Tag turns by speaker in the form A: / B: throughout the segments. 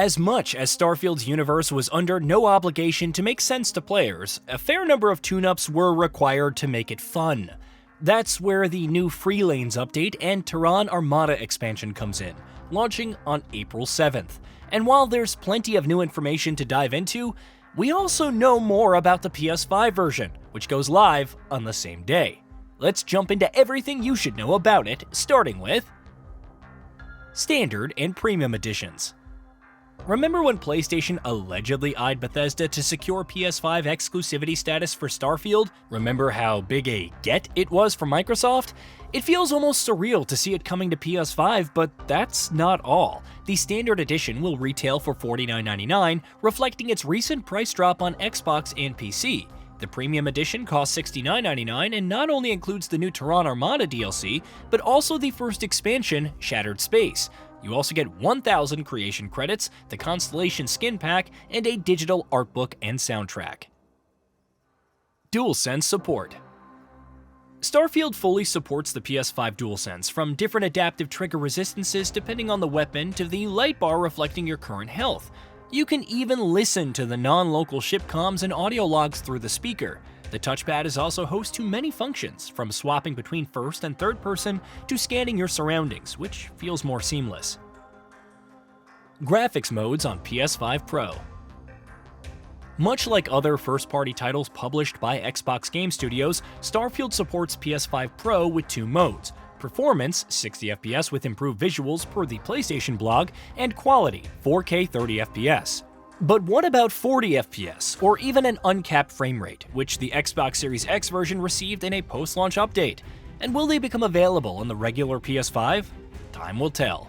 A: As much as Starfield's universe was under no obligation to make sense to players, a fair number of tune-ups were required to make it fun. That's where the new Free Lanes update and Terran Armada expansion comes in, launching on April 7th. And while there's plenty of new information to dive into, we also know more about the PS5 version, which goes live on the same day. Let's jump into everything you should know about it, starting with Standard and Premium Editions. Remember when PlayStation allegedly eyed Bethesda to secure PS5 exclusivity status for Starfield? Remember how big a get it was for Microsoft? It feels almost surreal to see it coming to PS5, but that's not all. The Standard Edition will retail for $49.99, reflecting its recent price drop on Xbox and PC. The Premium Edition costs $69.99 and not only includes the new Terran Armada DLC, but also the first expansion, Shattered Space. You also get 1,000 creation credits, the Constellation skin pack, and a digital art book and soundtrack. DualSense support. Starfield fully supports the PS5 DualSense, from different adaptive trigger resistances depending on the weapon to the light bar reflecting your current health. You can even listen to the non-local ship comms and audio logs through the speaker. The touchpad is also host to many functions, from swapping between first and third person to scanning your surroundings, which feels more seamless. Graphics modes on PS5 Pro. Much like other first-party titles published by Xbox Game Studios, Starfield supports PS5 Pro with two modes: Performance, 60 FPS with improved visuals per the PlayStation blog, and Quality, 4K 30 FPS. But what about 40 FPS, or even an uncapped frame rate, which the Xbox Series X version received in a post-launch update? And will they become available on the regular PS5? Time will tell.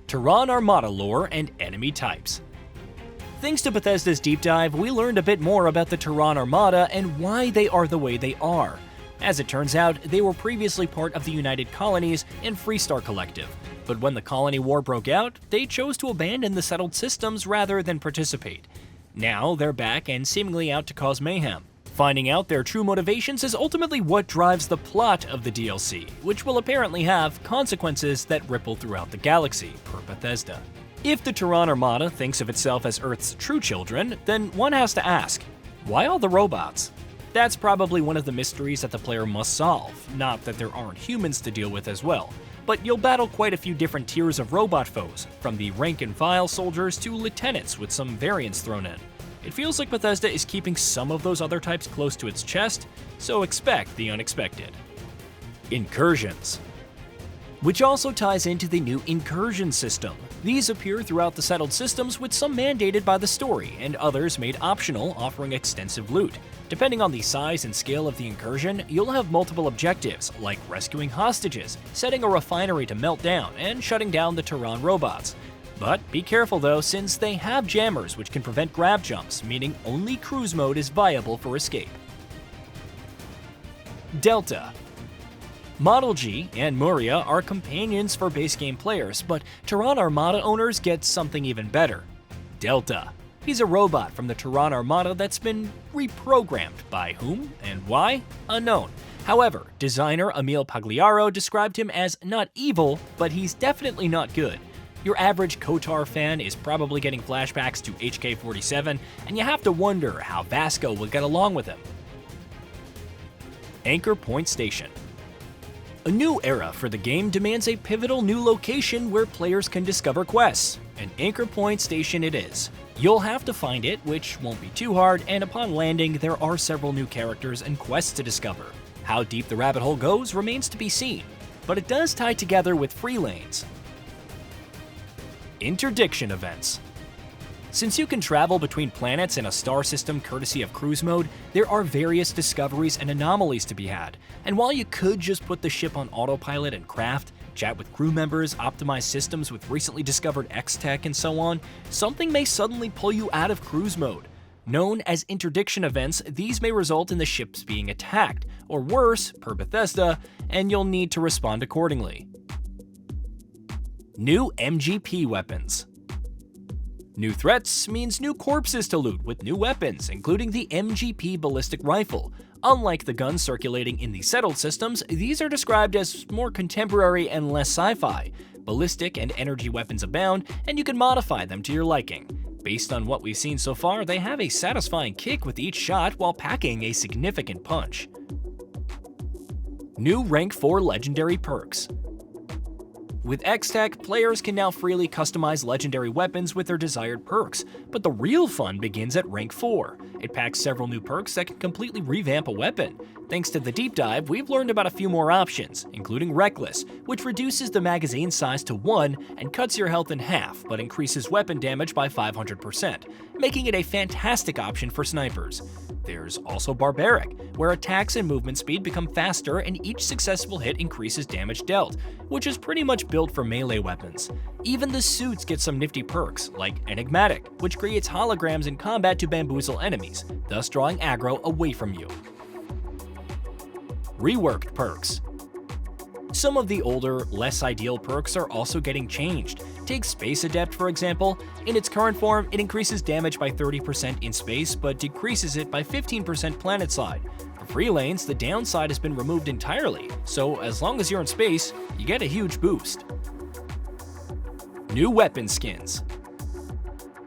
A: Terran Armada lore and enemy types. Thanks to Bethesda's deep dive, we learned a bit more about the Terran Armada and why they are the way they are. As it turns out, they were previously part of the United Colonies and Freestar Collective, but when the Colony War broke out, they chose to abandon the settled systems rather than participate. Now they're back and seemingly out to cause mayhem. Finding out their true motivations is ultimately what drives the plot of the DLC, which will apparently have consequences that ripple throughout the galaxy, per Bethesda. If the Terran Armada thinks of itself as Earth's true children, then one has to ask, why all the robots? That's probably one of the mysteries that the player must solve, not that there aren't humans to deal with as well. But you'll battle quite a few different tiers of robot foes, from the rank-and-file soldiers to lieutenants with some variants thrown in. It feels like Bethesda is keeping some of those other types close to its chest, so expect the unexpected. Incursions. Which also ties into the new Incursion system. These appear throughout the settled systems, with some mandated by the story and others made optional, offering extensive loot. Depending on the size and scale of the incursion, you'll have multiple objectives, like rescuing hostages, setting a refinery to melt down, and shutting down the Terran robots. But be careful though, since they have jammers which can prevent grab jumps, meaning only cruise mode is viable for escape. Delta. Model G and Muria are companions for base game players, but Terran Armada owners get something even better: Delta. He's a robot from the Terran Armada that's been reprogrammed. By whom and why? Unknown. However, designer Emil Pagliaro described him as not evil, but he's definitely not good. Your average KOTOR fan is probably getting flashbacks to HK-47, and you have to wonder how Vasco will get along with him. Anchor Point Station. A new era for the game demands a pivotal new location where players can discover quests. An Anchor Point Station it is. You'll have to find it, which won't be too hard, and upon landing, there are several new characters and quests to discover. How deep the rabbit hole goes remains to be seen, but it does tie together with Free Lanes. Interdiction Events. Since you can travel between planets in a star system courtesy of cruise mode, there are various discoveries and anomalies to be had. And while you could just put the ship on autopilot and craft, chat with crew members, optimize systems with recently discovered X-Tech and so on, something may suddenly pull you out of cruise mode. Known as interdiction events, these may result in the ships being attacked, or worse, per Bethesda, and you'll need to respond accordingly. New MGP Weapons. New threats means new corpses to loot with new weapons, including the MGP ballistic rifle. Unlike the guns circulating in the settled systems, these are described as more contemporary and less sci-fi. ballistic and energy weapons abound, and you can modify them to your liking. Based on what we've seen so far, they have a satisfying kick with each shot while packing a significant punch. New Rank 4 Legendary Perks. With X-Tech, players can now freely customize legendary weapons with their desired perks, but the real fun begins at Rank 4. It packs several new perks that can completely revamp a weapon. Thanks to the deep dive, we've learned about a few more options, including Reckless, which reduces the magazine size to 1 and cuts your health in half, but increases weapon damage by 500%, making it a fantastic option for snipers. There's also Barbaric, where attacks and movement speed become faster and each successful hit increases damage dealt, which is pretty much built for melee weapons. Even the suits get some nifty perks, like Enigmatic, which creates holograms in combat to bamboozle enemies, thus drawing aggro away from you. Reworked Perks. Some of the older, less ideal perks are also getting changed. Take Space Adept, for example. In its current form, it increases damage by 30% in space, but decreases it by 15% planetside. For free lanes, the downside has been removed entirely, so as long as you're in space, you get a huge boost. New weapon skins.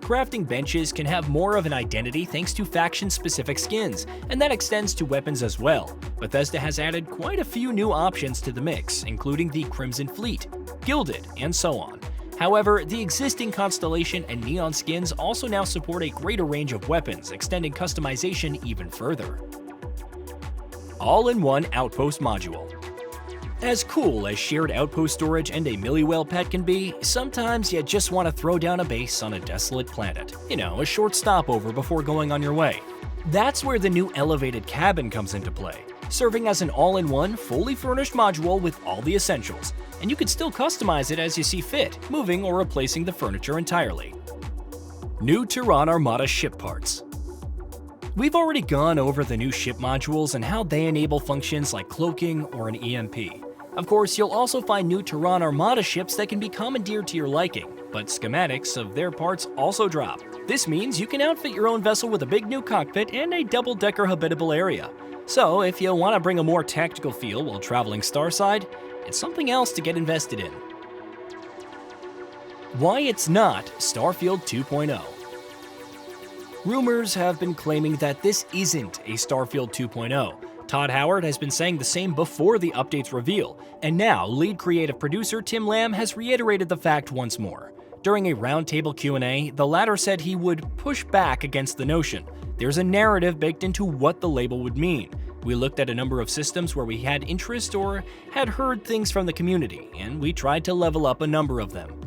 A: Crafting benches can have more of an identity thanks to faction-specific skins, and that extends to weapons as well. Bethesda has added quite a few new options to the mix, including the Crimson Fleet, Gilded, and so on. However, the existing Constellation and Neon skins also now support a greater range of weapons, extending customization even further. All-in-one Outpost Module. As cool as shared outpost storage and a Milliwell pet can be, sometimes you just want to throw down a base on a desolate planet. You know, a short stopover before going on your way. That's where the new elevated cabin comes into play, serving as an all-in-one, fully furnished module with all the essentials, and you can still customize it as you see fit, moving or replacing the furniture entirely. New Terran Armada ship parts. We've already gone over the new ship modules and how they enable functions like cloaking or an EMP. Of course, you'll also find new Terran Armada ships that can be commandeered to your liking, but schematics of their parts also drop. This means you can outfit your own vessel with a big new cockpit and a double-decker habitable area. So if you want to bring a more tactical feel while traveling starside, it's something else to get invested in. Why it's not Starfield 2.0. Rumors have been claiming that this isn't a Starfield 2.0. Todd Howard has been saying the same before the update's reveal, and now lead creative producer Tim Lamb has reiterated the fact once more. During a roundtable Q&A, the latter said he would push back against the notion. There's a narrative baked into what the label would mean. We looked at a number of systems where we had interest or had heard things from the community, and we tried to level up a number of them.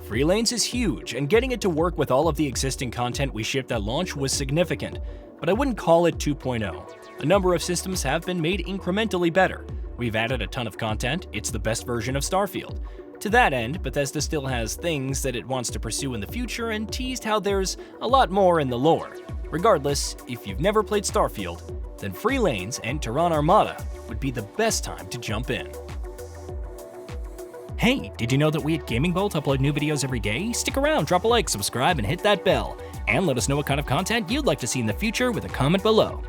A: Free lanes is huge, and getting it to work with all of the existing content we shipped at launch was significant, but I wouldn't call it 2.0. A number of systems have been made incrementally better. We've added a ton of content, it's the best version of Starfield. To that end, Bethesda still has things that it wants to pursue in the future and teased how there's a lot more in the lore. Regardless, if you've never played Starfield, then Free Lanes and Terran Armada would be the best time to jump in. Hey, did you know that we at GamingBolt upload new videos every day? Stick around, drop a like, subscribe, and hit that bell. And let us know what kind of content you'd like to see in the future with a comment below.